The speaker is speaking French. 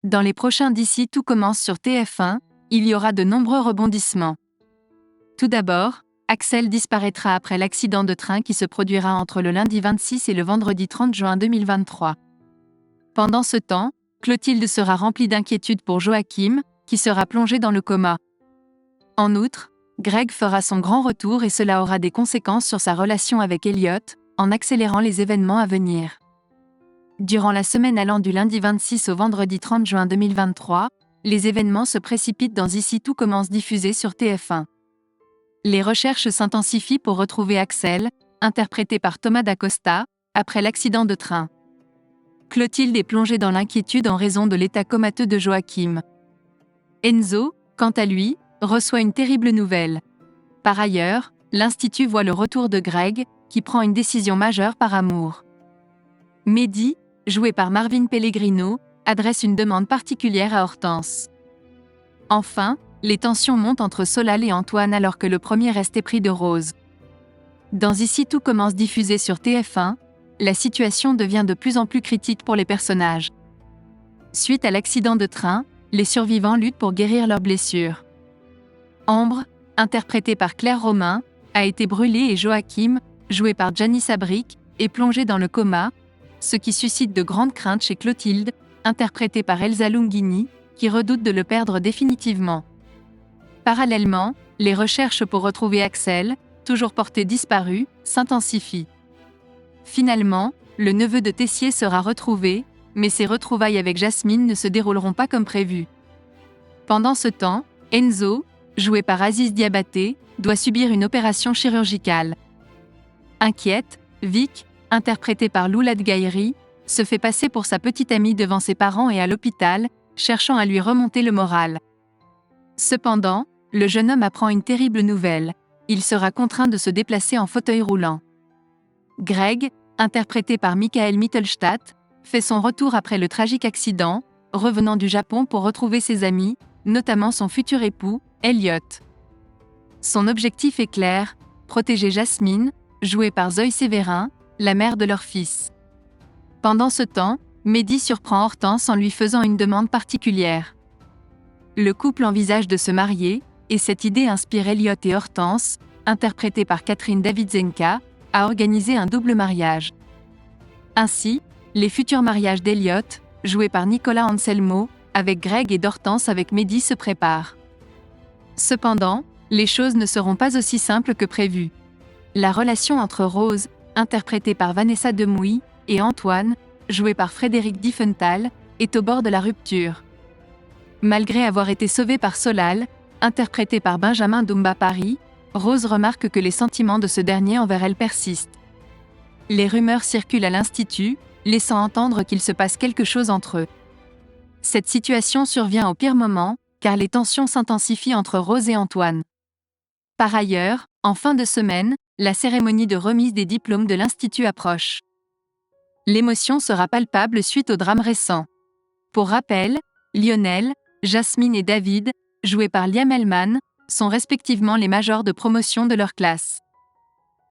Dans les prochains D'ici tout commence sur TF1, il y aura de nombreux rebondissements. Tout d'abord, Axel disparaîtra après l'accident de train qui se produira entre le lundi 26 et le vendredi 30 juin 2023. Pendant ce temps, Clotilde sera remplie d'inquiétude pour Joachim, qui sera plongé dans le coma. En outre, Greg fera son grand retour et cela aura des conséquences sur sa relation avec Elliot, en accélérant les événements à venir. Durant la semaine allant du lundi 26 au vendredi 30 juin 2023, les événements se précipitent dans Ici tout commence diffusé sur TF1. Les recherches s'intensifient pour retrouver Axel, interprété par Thomas Dacosta, après l'accident de train. Clotilde est plongée dans l'inquiétude en raison de l'état comateux de Joachim. Enzo, quant à lui, reçoit une terrible nouvelle. Par ailleurs, l'Institut voit le retour de Greg, qui prend une décision majeure par amour. Mehdi, joué par Marvin Pellegrino, adresse une demande particulière à Hortense. Enfin, les tensions montent entre Solal et Antoine alors que le premier reste épris de Rose. Dans Ici tout commence diffusé sur TF1, la situation devient de plus en plus critique pour les personnages. Suite à l'accident de train, les survivants luttent pour guérir leurs blessures. Ambre, interprétée par Claire Romain, a été brûlée et Joachim, joué par Gianni Sabric, est plongé dans le coma, ce qui suscite de grandes craintes chez Clotilde, interprétée par Elsa Lunghini, qui redoute de le perdre définitivement. Parallèlement, les recherches pour retrouver Axel, toujours porté disparu, s'intensifient. Finalement, le neveu de Tessier sera retrouvé, mais ses retrouvailles avec Jasmine ne se dérouleront pas comme prévu. Pendant ce temps, Enzo, joué par Aziz Diabaté, doit subir une opération chirurgicale. Inquiète, Vic, interprétée par Loulad Gaïri, se fait passer pour sa petite amie devant ses parents et à l'hôpital, cherchant à lui remonter le moral. Cependant, le jeune homme apprend une terrible nouvelle, il sera contraint de se déplacer en fauteuil roulant. Greg, interprété par Michael Mittelstadt, fait son retour après le tragique accident, revenant du Japon pour retrouver ses amis, notamment son futur époux, Elliot. Son objectif est clair, protéger Jasmine, jouée par Zoé Sévérin, la mère de leur fils. Pendant ce temps, Mehdi surprend Hortense en lui faisant une demande particulière. Le couple envisage de se marier, et cette idée inspire Elliot et Hortense, interprétée par Catherine Davidzenka, à organiser un double mariage. Ainsi, les futurs mariages d'Elliot, joué par Nicolas Anselmo, avec Greg et d'Hortense avec Mehdi se préparent. Cependant, les choses ne seront pas aussi simples que prévu. La relation entre Rose, interprétée par Vanessa Demouy, et Antoine, joué par Frédéric Diefenthal, est au bord de la rupture. Malgré avoir été sauvée par Solal, interprété par Benjamin Dumba Paris, Rose remarque que les sentiments de ce dernier envers elle persistent. Les rumeurs circulent à l'Institut, laissant entendre qu'il se passe quelque chose entre eux. Cette situation survient au pire moment, car les tensions s'intensifient entre Rose et Antoine. Par ailleurs, en fin de semaine, la cérémonie de remise des diplômes de l'Institut approche. L'émotion sera palpable suite au drame récent. Pour rappel, Lionel, Jasmine et David, joués par Liam Hellman, sont respectivement les majors de promotion de leur classe.